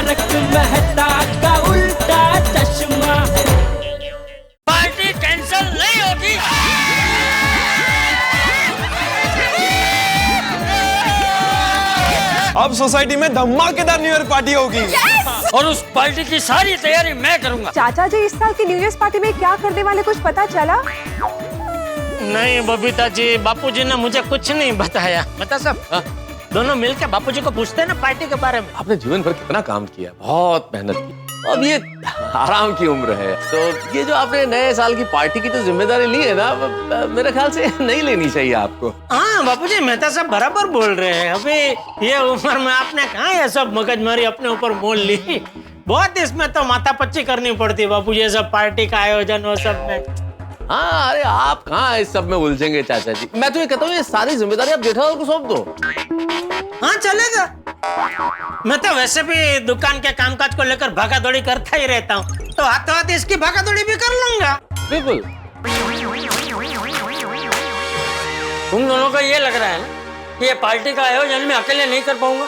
तारक मेहता का उल्टा चश्मा। पार्टी कैंसिल नहीं होगी। अब सोसाइटी में धमाकेदार न्यू ईयर पार्टी होगी। और उस पार्टी की सारी तैयारी मैं करूंगा। चाचा जी, इस साल की न्यू ईयर पार्टी में क्या करने वाले, कुछ पता चला? नहीं बबीता जी, बापूजी ने मुझे कुछ नहीं बताया। बता सब दोनों मिलकर बापूजी को पूछते हैं ना पार्टी के बारे में। आपने जीवन भर कितना काम किया, बहुत मेहनत की, अब ये आराम की उम्र है, तो ये जो आपने नए साल की पार्टी की जो जिम्मेदारी ली है ना, मेरे ख्याल से नहीं लेनी चाहिए आपको। हाँ बापूजी, मेहता साहब बराबर बोल रहे हैं। अभी ये उम्र में आपने कहाँ ये सब मगजमारी अपने ऊपर मोल ली। बहुत इसमें तो माथापच्ची करनी पड़ती है बापूजी, ये सब पार्टी का आयोजन वो सब में। हाँ, अरे आप कहाँ इस सब में उलझेंगे चाचा जी। मैं तो ये कहता हूँ ये सारी जिम्मेदारी आप जेठालाल को सौंप दो। हाँ चलेगा। मैं तो वैसे भी दुकान के कामकाज को लेकर भागा-दौड़ी करता ही रहता हूँ, तो हाथों हाथ इसकी भागा-दौड़ी भी कर लूंगा। बिल्कुल। तुम दोनों को ये लग रहा है ना कि ये पार्टी का आयोजन मैं अकेले नहीं कर पाऊंगा।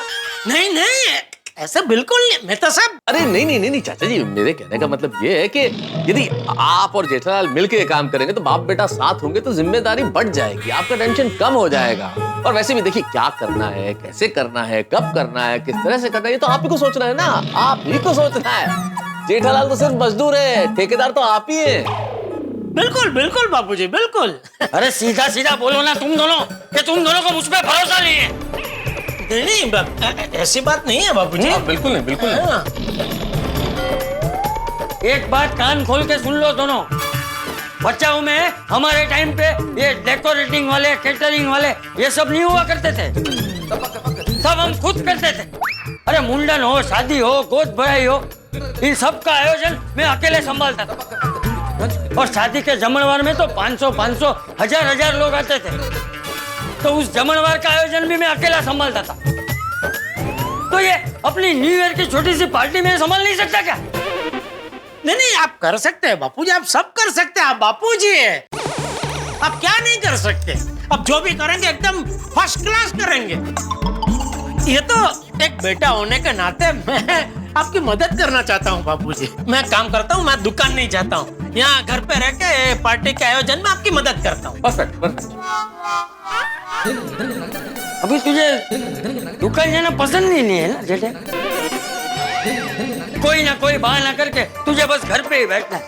नहीं नहीं, ऐसा बिल्कुल नहीं मेहता साहब। अरे नहीं चाचा जी, मेरे कहने का मतलब ये है कि यदि आप और जेठालाल मिलके काम करेंगे तो बाप बेटा साथ होंगे तो जिम्मेदारी बढ़ जाएगी, आपका टेंशन कम हो जाएगा। और वैसे भी देखिए, क्या करना है, कैसे करना है, कब करना है, किस तरह से करना है, ये तो आप ही को सोचना है ना, आप ही को सोचना है। जेठालाल तो सिर्फ मजदूर है, ठेकेदार तो आप ही है। बिल्कुल बिल्कुल बापूजी, बिल्कुल। अरे सीधा सीधा बोलो ना तुम दोनों, कि तुम दोनों को मुझ पे भरोसा नहीं है। नहीं, ऐसी बात नहीं है बापूजी। बिल्कुल नहीं, बिल्कुल नहीं। एक बात कान खोल के सुन लो दोनों। बच्चाओं में हमारे टाइम पे ये डेकोरेटिंग वाले, कैटरिंग वाले ये सब नहीं हुआ करते थे, सब हम खुद करते थे। अरे मुंडन हो, शादी हो, गोद भराई हो, इन सब का आयोजन मैं अकेले संभालता था। और शादी के जमणवार में तो 500, 1000 लोग आते थे, तो उस जमणवार का आयोजन भी मैं अकेला संभालता था। तो ये अपनी न्यू ईयर की छोटी सी पार्टी में संभाल नहीं सकता क्या? नहीं, आप कर सकते हैं बापूजी, आप सब कर सकते हैं, आप बापूजी है। आप क्या नहीं कर सकते? अब जो भी करेंगे एकदम फर्स्ट क्लास करेंगे। ये तो एक बेटा होने के नाते मैं आपकी मदद करना चाहता हूँ बापूजी। मैं काम करता हूँ, मैं दुकान नहीं चाहता हूँ, यहाँ घर पे रह के पार्टी के आयोजन में आपकी मदद करता हूँ। परफेक्ट। अभी तुझे दुकान जाना पसंद ही नहीं है ना जेठे? कोई ना कोई बहाना करके तुझे बस घर पे ही बैठना है।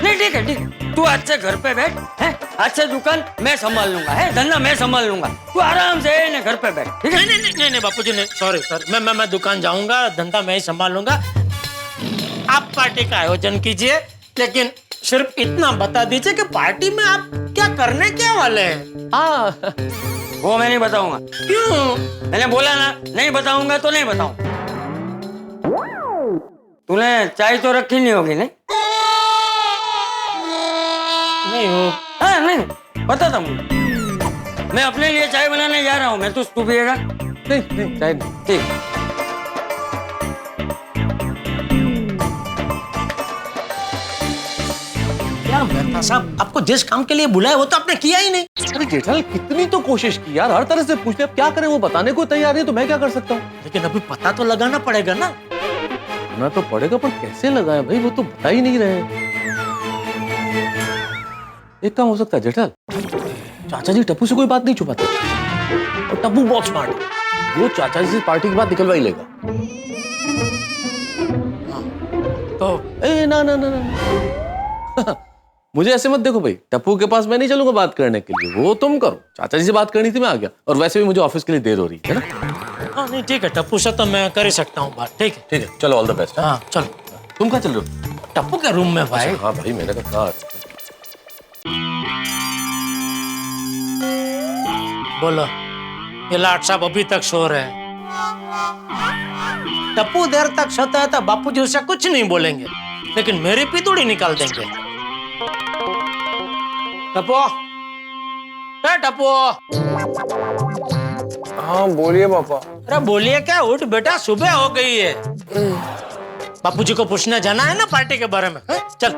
नहीं ठीक है, तू आज से घर पे बैठ है, आज से दुकान मैं संभाल लूंगा, है धंधा मैं संभाल लूंगा, तू आराम से ना घर पे बैठ। ठीक है? नहीं बापूजी, नहीं, सॉरी सर, मैं दुकान जाऊंगा, धंधा मैं ही संभाल लूंगा। आप पार्टी का आयोजन कीजिए, लेकिन सिर्फ इतना बता दीजिए कि पार्टी में आप क्या करने क्या वाले हैं। हाँ, वो मैं नहीं बताऊंगा। क्यों? मैंने बोला ना, नहीं बताऊंगा तो नहीं बताऊंगा। तूने चाय तो रखी नहीं होगी? नहीं हो। हाँ नहीं पता था मुझे। मैं अपने लिए चाय बनाने जा रहा हूँ, मैं तो तू पिएगा? नहीं चाय नहीं। ठीक। क्या मेहता साहब, आपको जिस काम के लिए बुलाया वो तो आपने किया ही नहीं। अरे जेठालाल, कितनी तो कोशिश की यार, हर तरह से पूछते, अब क्या करें, वो बताने को तैयार नहीं, तो मैं क्या कर सकता हूँ। लेकिन अभी पता तो लगाना पड़ेगा ना। ना तो पड़ेगा, पर कैसे लगाए भाई, वो तो बता ही नहीं रहे। एक काम हो सकता है जेठालाल, चाचा जी टप्पू से कोई बात नहीं छुपाते, और टप्पू बहुत स्मार्ट है, वो चाचा जी से पार्टी की बात निकलवा ही लेगा। तो ना मुझे ऐसे मत देखो भाई, टप्पू के पास मैं नहीं चलूंगा बात करने के लिए, वो तुम करो। चाचा जी से बात करनी थी, मैं आ गया, और वैसे भी मुझे ऑफिस के लिए देर हो रही है ना। हाँ नहीं ठीक है, टप्पू से तो मैं कर ही सकता हूँ बात। ठीक है, चलो, ऑल द बेस्ट। हाँ चलो। तुम कहाँ चल रहे हो? टप्पू के रूम में भाई। हाँ भाई, मैंने कहा बोलो, ये लाट साहब अभी तक सो रहे हैं। टप्पू देर तक सोता है तो बापूजी उससे कुछ नहीं बोलेंगे, लेकिन मेरी पितुड़ी निकाल देंगे। टप्पू, टप्पू। हाँ बोलिए पापा। अरे बोलिए क्या, उठ बेटा, सुबह हो गई है। बापूजी को पूछने जाना है ना पार्टी के बारे में, हैं? चल।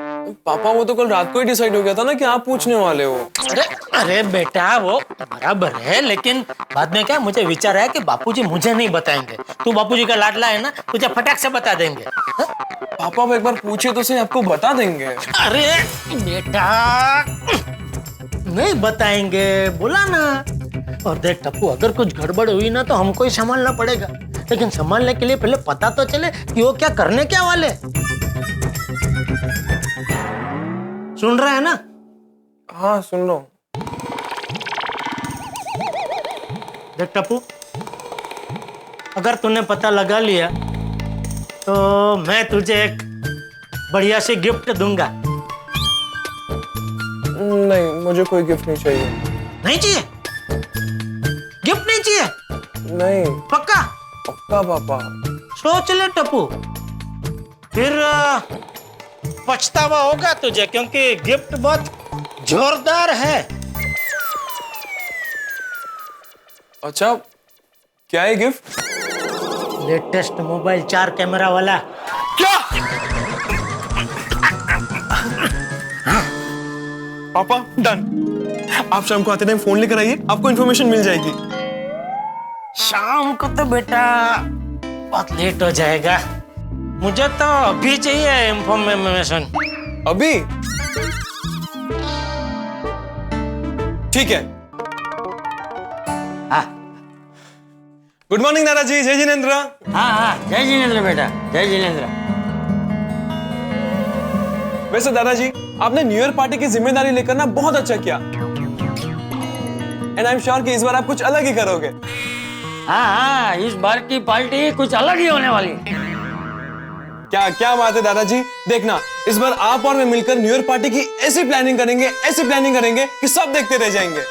पापा वो तो कल रात को ही डिसाइड हो गया था ना कि आप पूछने वाले हो। अरे अरे बेटा वो बराबर है, लेकिन बाद में क्या मुझे विचार है कि बापूजी मुझे नहीं बताएंगे। तू बापूजी का लाडला है ना, तुझे फटाक से बता देंगे। हैं? पापा अब एक बार पूछे तो सही, आपको बता देंगे। अरे बेटा नहीं बताएंगे, बोला ना। और देख टप्पू, अगर कुछ गड़बड़ हुई ना तो हमको ही संभालना पड़ेगा, लेकिन संभालने के लिए पहले पता तो चले कि वो क्या करने क्या वाले। सुन रहे हैं ना? हाँ सुन लो। देख टप्पू, अगर तूने पता लगा लिया तो मैं तुझे एक बढ़िया सी गिफ्ट दूंगा। नहीं, मुझे कोई गिफ्ट नहीं चाहिए। नहीं चाहिए? गिफ्ट नहीं चाहिए? नहीं। पक्का? पक्का पापा। सोच ले टप्पू, फिर पछतावा होगा तुझे, क्योंकि गिफ्ट बहुत जोरदार है। अच्छा, क्या है गिफ्ट? लेटेस्ट मोबाइल 4 कैमरा वाला। क्या? पापा डन। आप शाम को आते टाइम फोन लेकर आइए, आपको इन्फॉर्मेशन मिल जाएगी। शाम को तो बेटा बहुत लेट हो जाएगा, मुझे तो अभी चाहिए इंफॉर्मेशन। अभी? ठीक है। हाँ गुड मॉर्निंग दादाजी। जय जिनेंद्र। हाँ हाँ, जय जिनेंद्र बेटा, जय जिनेंद्र। वैसे दादाजी, आपने न्यू ईयर पार्टी की जिम्मेदारी लेकर ना बहुत अच्छा किया, एंड आई एम श्योर कि इस बार आप कुछ अलग ही करोगे। हाँ हाँ, इस बार की पार्टी कुछ अलग ही होने वाली है। क्या क्या बात है दादाजी। देखना, इस बार आप और मैं मिलकर न्यू ईयर पार्टी की ऐसी प्लानिंग करेंगे कि सब देखते रह जाएंगे।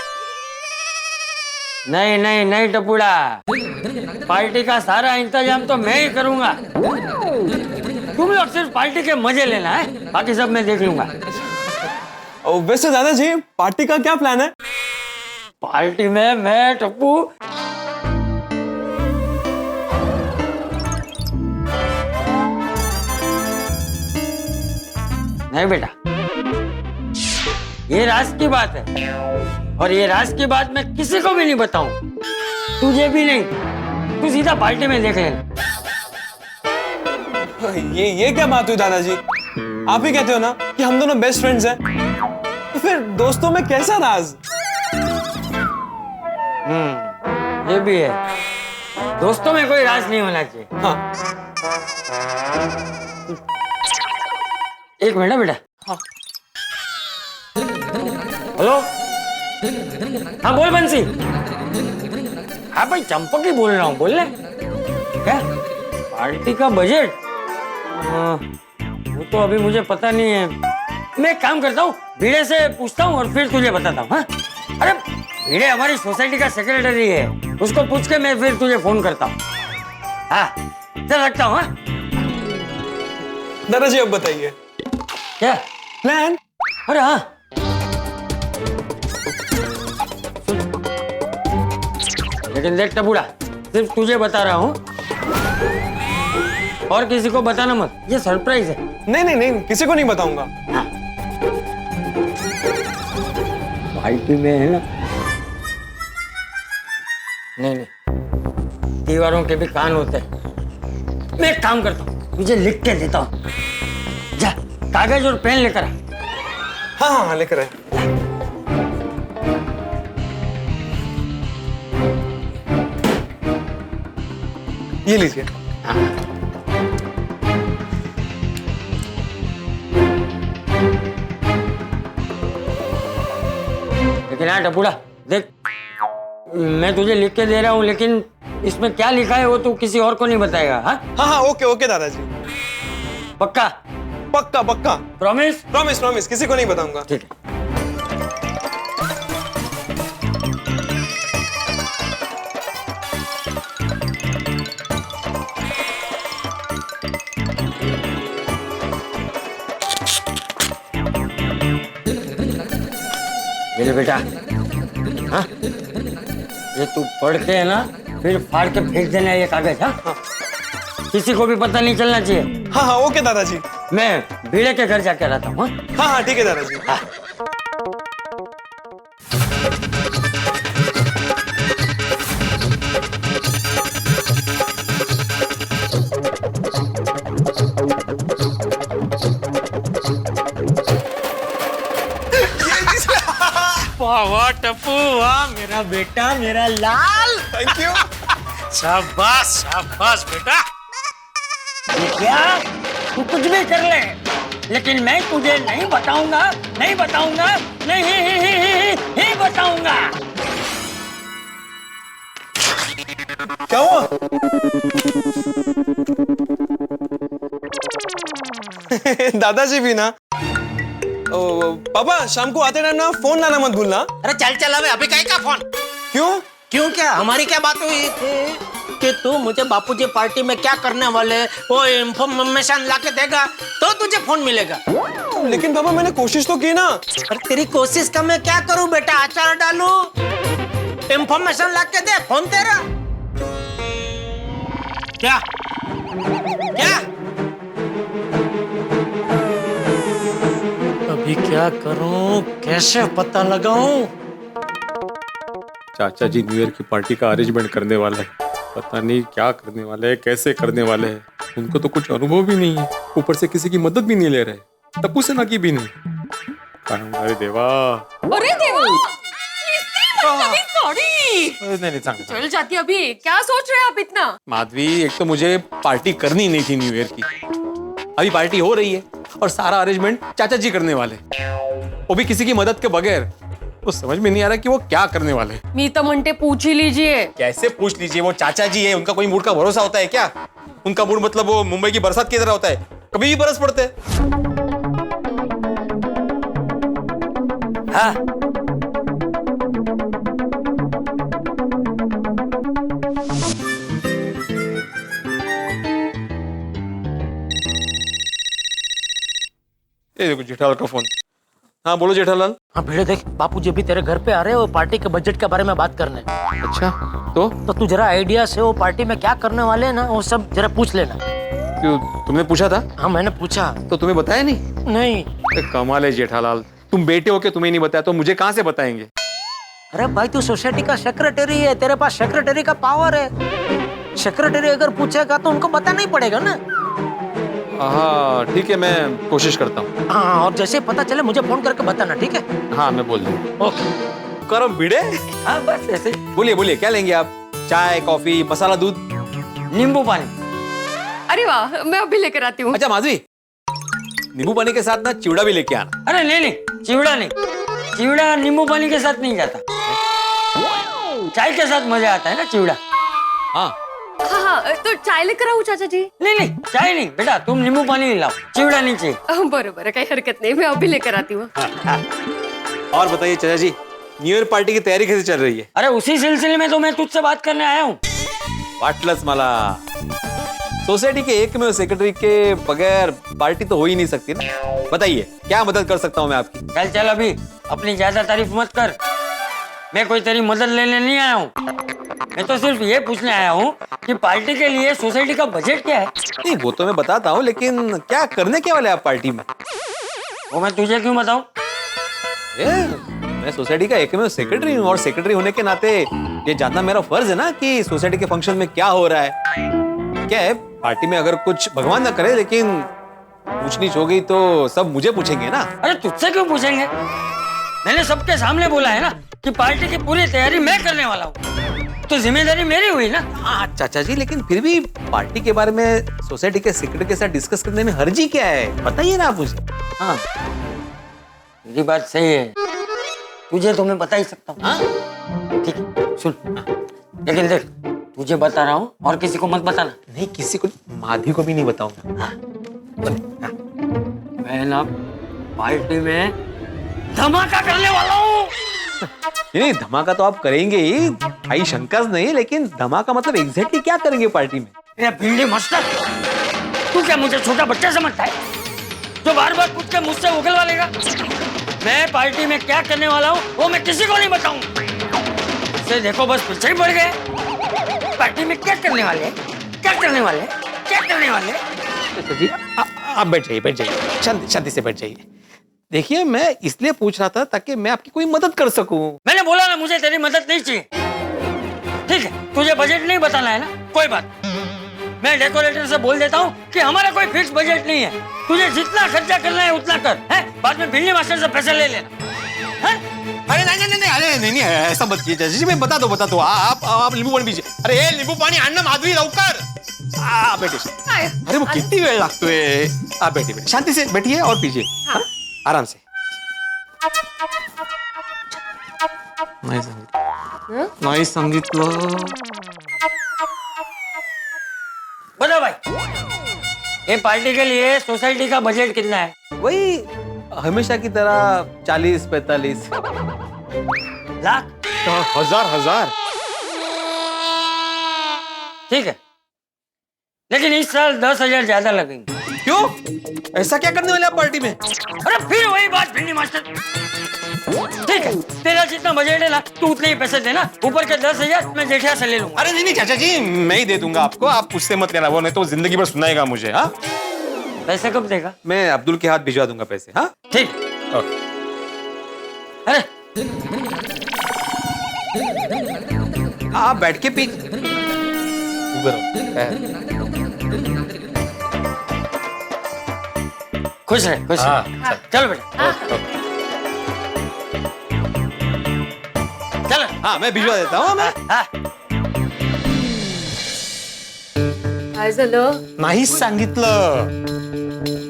नहीं नहीं नहीं टपुड़ा, पार्टी का सारा इंतजाम तो मैं ही करूंगा। तुम लोग सिर्फ पार्टी के मजे लेना है, बाकी सब मैं देख लूंगा। वैसे दादाजी, पार्टी का क्या प्लान है? पार्टी में मैं टप्पू नहीं बेटा, ये राज की बात है, और ये राज की बात मैं किसी को भी नहीं बताऊं, तुझे भी नहीं। तू सीधा पार्टी में देख लेना। ये क्या बात हुई दादाजी? आप ही कहते हो ना कि हम दोनों बेस्ट फ्रेंड्स हैं, तो फिर दोस्तों में कैसा राज? ये भी है, दोस्तों में कोई राज नहीं होना चाहिए। हाँ। एक मिनट बेटा। हाँ। हेलो, हाँ बोल बंसी। हाँ भाई, चंपक ही बोल रहा हूँ, बोल ले। क्या पार्टी का बजट? वो तो अभी मुझे पता नहीं है। मैं एक काम करता हूँ, भिड़े से पूछता हूँ और फिर तुझे बताता हूँ। हाँ? अरे भिड़े हमारी सोसाइटी का सेक्रेटरी है, उसको पूछ के मैं फिर तुझे फोन करता हूँ। हाँ चल, रखता हूँ। हाँ दादाजी अब बताइए क्या प्लान? अरे हाँ, लेकिन देख टबूड़ा, सिर्फ तुझे बता रहा हूँ और किसी को बताना मत, ये सरप्राइज है। नहीं, किसी को नहीं बताऊंगा। पार्टी में है ना? नहीं, दीवारों के भी कान होते हैं। मैं एक काम करता हूँ, तुझे लिख के देता हूँ। जा, कागज और पेन लेकर आ। हाँ लेकर आए। ये लीजिए। लेकिन हाँ टपुड़ा, देख मैं तुझे लिख के दे रहा हूँ, लेकिन इसमें क्या लिखा है वो तू किसी और को नहीं बताएगा। हाँ ओके दादाजी। पक्का? पक्का। प्रॉमिस? किसी को नहीं बताऊंगा। ठीक है। ये ले बेटा। हाँ, ये तू पढ़ के है ना, फिर फाड़ के फेंक देना ये कागज। हाँ किसी को भी पता नहीं चलना चाहिए। हाँ हाँ ओके दादाजी। मैं भीड़े के घर जाके रहता हूँ। हाँ हाँ ठीक है दादाजी। वाह वाह टप्पू, वाह मेरा बेटा, मेरा लाल। Thank you. शाबाश शाबाश बेटा। क्या तू कुछ भी कर ले, लेकिन मैं तुझे नहीं बताऊंगा, नहीं बताऊंगा, नहीं बताऊंगा। क्या हुआ? दादाजी भी ना। पापा शाम को आते टाइम ना फोन लाना मत भूलना। अरे चल चल, अभी कहीं का फोन? क्यों? क्यों क्या? हमारी क्या बात हुई थी कि तू मुझे बापूजी पार्टी में क्या करने वाले वो इंफॉर्मेशन लाके देगा तो तुझे फोन मिलेगा। लेकिन पापा मैंने कोशिश तो की ना। अरे तेरी कोशिश का मैं क्या करूं बेटा, अचार डालूं? इंफॉर्मेशन लाके दे, फोन तेरा। क्या क्या? अभी क्या करूं, कैसे पता लगाऊं? चाचा जी न्यू ईयर की पार्टी का अरेंजमेंट करने वाले हैं। पता नहीं क्या करने वाले हैं, कैसे करने वाले हैं। उनको तो कुछ अनुभव भी नहीं है, ऊपर से किसी की मदद भी नहीं ले रहे। तप्पू से ना की भी नहीं। अरे देवा, अरे देवा, सॉरी। नहीं सांग। चल जाती अभी, क्या सोच रहे हैं आप इतना? माधवी, एक तो मुझे पार्टी करनी नहीं थी न्यू ईयर की। अभी पार्टी हो रही है और सारा अरेंजमेंट चाचा जी करने वाले, वो भी किसी की मदद के बगैर। तो समझ में नहीं आ रहा कि वो क्या करने वाले। मी तो म्हणते पूछ ही लीजिए। कैसे पूछ लीजिए, वो चाचा जी है, उनका कोई मूड का भरोसा होता है क्या? उनका मूड मतलब वो मुंबई की बरसात की तरह होता है, कभी भी बरस पड़ते हैं। हाँ ये देखो जेठालाल का फोन। हाँ बोलो जेठालाल। हाँ भिड़े देख, बापूजी भी तेरे घर पे आ रहे हैं वो पार्टी के बजट के बारे में बात करने। अच्छा तो तू जरा आइडिया से वो पार्टी में क्या करने वाले हैं ना, वो सब जरा पूछ लेना। क्यों, तुमने पूछा था? हाँ मैंने पूछा। तो तुम्हें बताया नहीं? नहीं। कमाल है जेठालाल, तुम बेटे हो के तुम्हें नहीं बताया तो मुझे कहाँ से बताएंगे? अरे भाई तू सोसाइटी का सेक्रेटरी है, तेरे पास सेक्रेटरी का पावर है। सेक्रेटरी अगर पूछेगा तो उनको बताना ही पड़ेगा ना। हाँ ठीक है, मैं कोशिश करता हूँ। हाँ, और जैसे पता चले मुझे फोन करके बताना, ठीक है? हाँ मैं बोल दूँ। ओके। करम भिड़े। हाँ बस ऐसे। बोलिए बोलिए, क्या लेंगे आप? चाय, कॉफी, मसाला दूध? नींबू पानी। अरे वाह, मैं अभी लेकर आती हूँ। अच्छा माधवी, नींबू पानी के साथ ना चिवड़ा भी लेके आना। अरे नहीं, चिवड़ा नहीं, चिवड़ा नींबू पानी के साथ नहीं जाता। चाय के साथ मजा आता है ना चिवड़ा। हाँ हाँ हाँ, तो चाय लेकर आऊँ चाचा जी? नहीं चाय नहीं बेटा, तुम नींबू पानी लाओ, चिवड़ा नहीं चाहिए। बरोबर, काही हरकत नहीं, मैं अभी लेकर आती हूँ। और बताइए चाचा जी, न्यू ईयर पार्टी की तैयारी कैसे चल रही है? अरे उसी सिलसिले में तो मैं तुझसे बात करने आया हूँ। वाटलस मला, सोसाइटी के एकमेव सेक्रेटरी के बगैर पार्टी तो हो ही नहीं सकती ना। बताइए क्या मदद कर सकता हूँ मैं आपकी? चल अभी अपनी ज्यादा तारीफ मत कर। मैं कोई तेरी मदद लेने नहीं आया हूँ, मैं तो सिर्फ ये पूछने आया हूँ कि पार्टी के लिए सोसाइटी का बजट क्या है। नहीं वो तो मैं बताता हूँ, लेकिन क्या करने के वाले आप पार्टी में? वो मैं तुझे क्यों बताऊँ? मैं सोसाइटी का एकमेव सेक्रेटरी हूँ और सेक्रेटरी होने के नाते ये जानना मेरा फर्ज है ना कि सोसाइटी के फंक्शन में क्या हो रहा है। क्या है, पार्टी में अगर कुछ भगवान ना करे लेकिन पूछ नीच हो गई तो सब मुझे पूछेंगे ना। अरे तुझसे क्यों पूछेंगे? मैंने सबके सामने बोला है ना कि पार्टी की पूरी तैयारी मैं करने वाला हूँ, तो जिम्मेदारी मेरी हुई ना। हाँ चाचा जी, लेकिन फिर भी पार्टी के बारे में सोसाइटी के सेक्रेटरी के साथ डिस्कस करने में हर्जी क्या है, बताइए ना आप मुझे। हाँ मेरी बात सही है, तुझे तो मैं बता ही सकता हूँ। हाँ ठीक है सुन, लेकिन देख तुझे बता रहा हूँ और किसी को मत बताना। नहीं किसी को, माधवी को भी नहीं बताऊंगा। मैं ना पार्टी में धमाका करने वाला हूँ। नहीं धमाका तो आप करेंगे ही, भाई शंका नहीं, लेकिन धमाका मतलब एग्जैक्टली क्या करेंगे पार्टी में? ये भिंडी मास्टर, तू क्या मुझे छोटा बच्चा समझता है जो बार बार पूछ के मुझसे उगलवा लेगा? मैं पार्टी में क्या करने वाला हूँ वो मैं किसी को नहीं बताऊंगा। से देखो बस पीछे ही पड़ गए। पार्टी में क्या करने वाले हैं, क्या करने वाले हैं, क्या करने वाले? चाचा जी आप बैठ जाइए शांति से बैठ जाइए। देखिए मैं इसलिए पूछ रहा था ताकि मैं आपकी कोई मदद कर सकूं। मैंने बोला ना मुझे तेरी मदद नहीं चाहिए। ठीक है, तुझे बजट नहीं बताना है ना, कोई बात। मैं डेकोरेटर से बोल देता हूँ कि हमारा कोई फिक्स बजट नहीं है, तुझे जितना खर्चा करना है उतना कर, है? बाद में बिल्ली मास्टर से पैसे ले लेना, है? अरे नहीं ऐसा मत कीजिए चाचा जी। मैं बता दो आप नींबू पाणी पीजिए। अरे हे नींबू पाणी आण ना माधुरी लवकर। बैठे। अरे वो किती वेळ लागतोय। आप बैठिए शांति से बैठिए और पीजिए। हाँ? आराम से। नाही सांगितलं। बोलो भाई, ये पार्टी के लिए सोसाइटी का बजट कितना है? वही हमेशा की तरह 40-45 लाख? हजार। ठीक है, लेकिन इस साल 10,000 ज्यादा लगेंगे। क्यों? ऐसा क्या करने वाले आप पार्टी में? अरे फिर वही बात बिल्ली मास्टर। ठीक है, तेरा जितना बजट है ना, तू उतने ही पैसे देना, ऊपर के 10,000 मैं जेठिया से ले लूंगा। अरे नहीं चाचा जी, मैं ही दे दूंगा आपको। आप उससे मत लेना, वो नहीं तो जिंदगी भर सुनाएगा मुझे। हाँ, पैसे कब देगा? मैं अब्दुल के हाथ भिजवा दूंगा पैसे। हाँ ठीक। ओके। अरे आप बैठ के पी। खुश रहे। चल बेटा, चल। हाँ मैं भिजवा देता हूँ। मैं हाँ, काय झालं? नाही सांगितलं।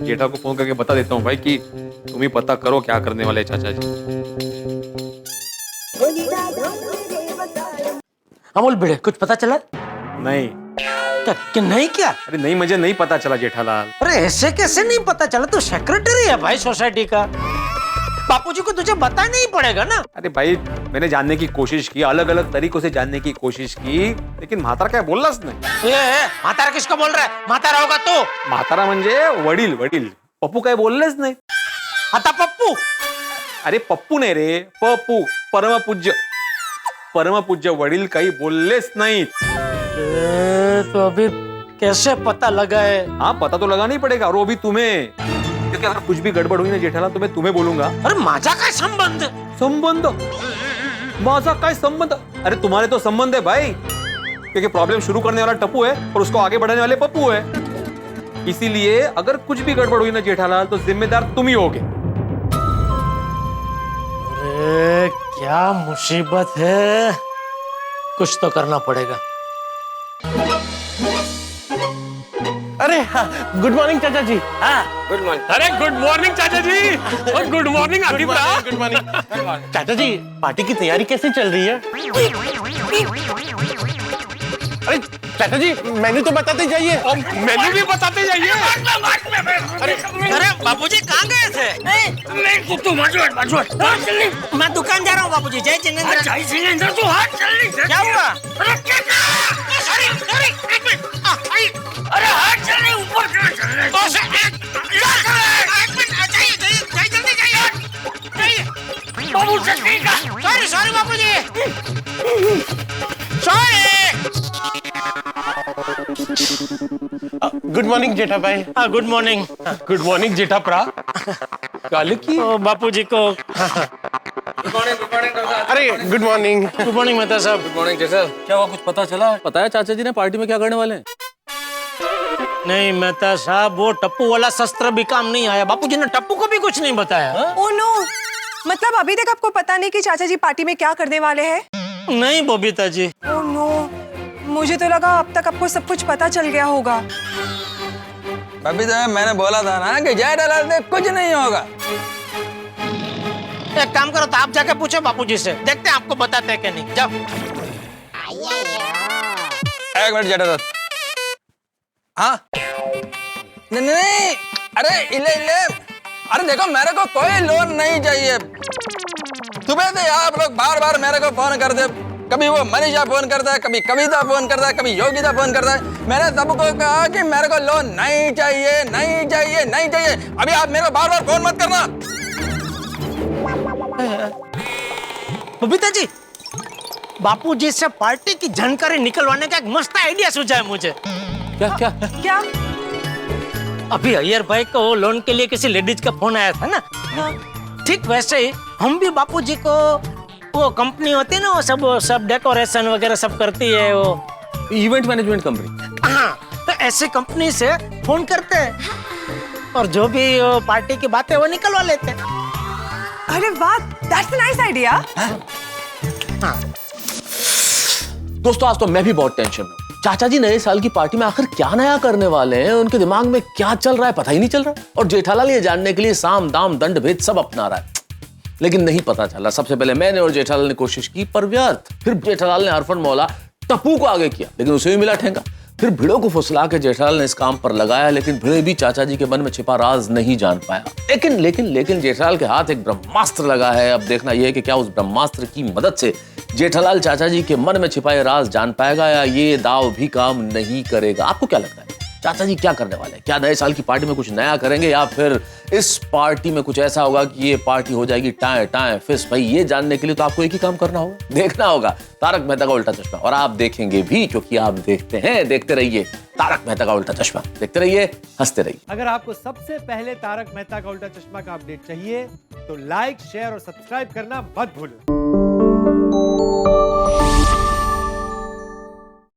जेठा को फोन करके बता देता हूँ भाई कि तुम ही पता करो क्या करने वाले चाचा जी। हाँ बोल बेटे, कुछ पता चला? नहीं। कि नहीं क्या? अरे नहीं, मुझे नहीं पता चला जेठालाल। अरे ऐसे कैसे नहीं पता चला? तू सेक्रेटरी है भाई सोसाइटी का, बापूजी को तुझे बताना ही पड़ेगा ना। अरे भाई मैंने जानने की कोशिश की, अलग अलग तरीकों से जानने की कोशिश की, लेकिन म्हातारा क्या बोललाच नाही। म्हातारा किसको बोल रहा है? म्हातारा होगा तो। म्हातारा म्हणजे वडील। पप्पू काय बोललेच नाही। आता पप्पू? अरे पप्पू नाही रे, पप्पू परमपूज्य वडील काही बोललेच नाही। तो अभी कैसे पता लगा है? हाँ पता तो लगाना ही पड़ेगा, और वो भी तुम्हें, क्योंकि अगर कुछ भी गड़बड़ हुई ना जेठालाल तो मैं तुम्हें बोलूंगा। अरे माझा काय संबंध? माझा काय संबंध? अरे तुम्हारे तो संबंध है भाई, क्योंकि प्रॉब्लम शुरू करने वाला टप्पू है और उसको आगे बढ़ाने वाले पप्पू है। इसीलिए अगर कुछ भी गड़बड़ हुई ना जेठालाल तो जिम्मेदार तुम ही होगे। अरे क्या मुसीबत है, कुछ तो करना पड़ेगा। अरे गुड मॉर्निंग चाचा जी। हाँ, गुड मॉर्निंग। अरे गुड मॉर्निंग चाचा जी। और good morning Aditya. Good morning चाचा जी, पार्टी की तैयारी कैसे चल रही है? अरे चाचा जी मेन्यू तो बताते जाइए। मेन्यू भी बताते जाइए। अरे बापूजी कहाँ गए थे? मैं दुकान जा रहा हूँ बापूजी। जय जिनेंद्र। तू हाथ चल। क्या हुआ? अरे हाथ चल रही, ऊपर चल रहे। बाबू चटनी का। Sorry Bapuji. Sorry. Good morning Jetha भाई। हाँ good morning. Good morning Jetha प्रा। काले की बापूजी को। अरे good morning. Good morning Mehta साहब। गुड मॉर्निंग जैसा। क्या हुआ, कुछ पता चला? पता है चाचा जी ने पार्टी में क्या करने वाले हैं? नहीं मेहता साहब, वो टप्पू वाला शस्त्र भी काम नहीं आया। बापूजी ने टप्पू को भी कुछ नहीं बताया। ओ नो, मतलब अभी तक आपको पता नहीं कि चाचा जी पार्टी में क्या करने वाले हैं? नहीं बबीता जी। ओ नो, मुझे तो लगा अब तक आपको सब कुछ पता चल गया होगा। अभी तो मैंने बोला था ना कि जेठालाल से कुछ नहीं होगा। एक काम करो तो आप जाके पूछो बापूजी से, देखते हैं आपको बताते हैं कि नहीं। जाओ। एक मिनट जेठालाल। हाँ नहीं, अरे इले अरे देखो मेरे को कोई लोन नहीं चाहिए। सुबह से आप लोग बार बार मेरे को फोन करते, कभी वो मनीषा फोन करता है, कभी कविता फोन करता है, कभी योगिता फोन करता है। मैंने सबको कहा कि मेरे को लोन नहीं चाहिए, नहीं चाहिए, नहीं चाहिए। अभी आप मेरे को बार बार फोन मत करना। बबीता जी, बापूजी से पार्टी की जानकारी निकलवाने का एक मस्त आइडिया सूझा है मुझे। क्या क्या? क्या? अभी अय्यर भाई को लोन के लिए किसी लेडीज का फोन आया था ना, ठीक वैसे ही हम भी बापूजी को वो कंपनी होती है ना, वो सब डेकोरेशन वगैरह सब करती है वो इवेंट मैनेजमेंट कंपनी। हाँ, तो ऐसे कंपनी से फोन करते हैं और जो भी पार्टी की बातें वो निकलवा लेते हैं। अरे वाह, दैट्स अ नाइस आइडिया। दोस्तों आज तो मैं भी बहुत टेंशन में हूं। चाचा जी नए साल की पार्टी में आखिर क्या नया करने वाले हैं, उनके दिमाग में क्या चल रहा है पता ही नहीं चल रहा। और जेठालाल ये जानने के लिए साम दाम दंड भेद सब अपना रहा है, लेकिन नहीं पता चला। सबसे पहले मैंने और जेठालाल ने कोशिश की पर व्यर्थ। फिर जेठालाल ने हरफन मौला टप्पू को आगे किया, लेकिन उसे भी मिला ठेंगा। फिर भिड़ो को फुसला के जेठालाल ने इस काम पर लगाया, लेकिन भिड़े भी चाचा जी के मन में छिपा राज नहीं जान पाया। लेकिन जेठालाल के हाथ एक ब्रह्मास्त्र लगा है। अब देखना यह है कि क्या उस ब्रह्मास्त्र की मदद से जेठालाल चाचा जी के मन में छिपाए राज जान पाएगा या ये दाव भी काम नहीं करेगा। आपको क्या लगता है चाचा जी क्या करने वाले हैं? क्या नए साल की पार्टी में कुछ नया करेंगे या फिर इस पार्टी में कुछ ऐसा होगा कि ये पार्टी हो जाएगी टाए टाए फिस? भाई ये जानने के लिए तो आपको एक ही काम करना होगा, देखना होगा तारक मेहता का उल्टा चश्मा। और आप देखेंगे भी क्योंकि आप देखते हैं। देखते रहिए तारक मेहता का उल्टा चश्मा, देखते रहिए, हंसते रहिए। अगर आपको सबसे पहले तारक मेहता का उल्टा चश्मा का अपडेट चाहिए तो लाइक, शेयर और सब्सक्राइब करना मत भूलो।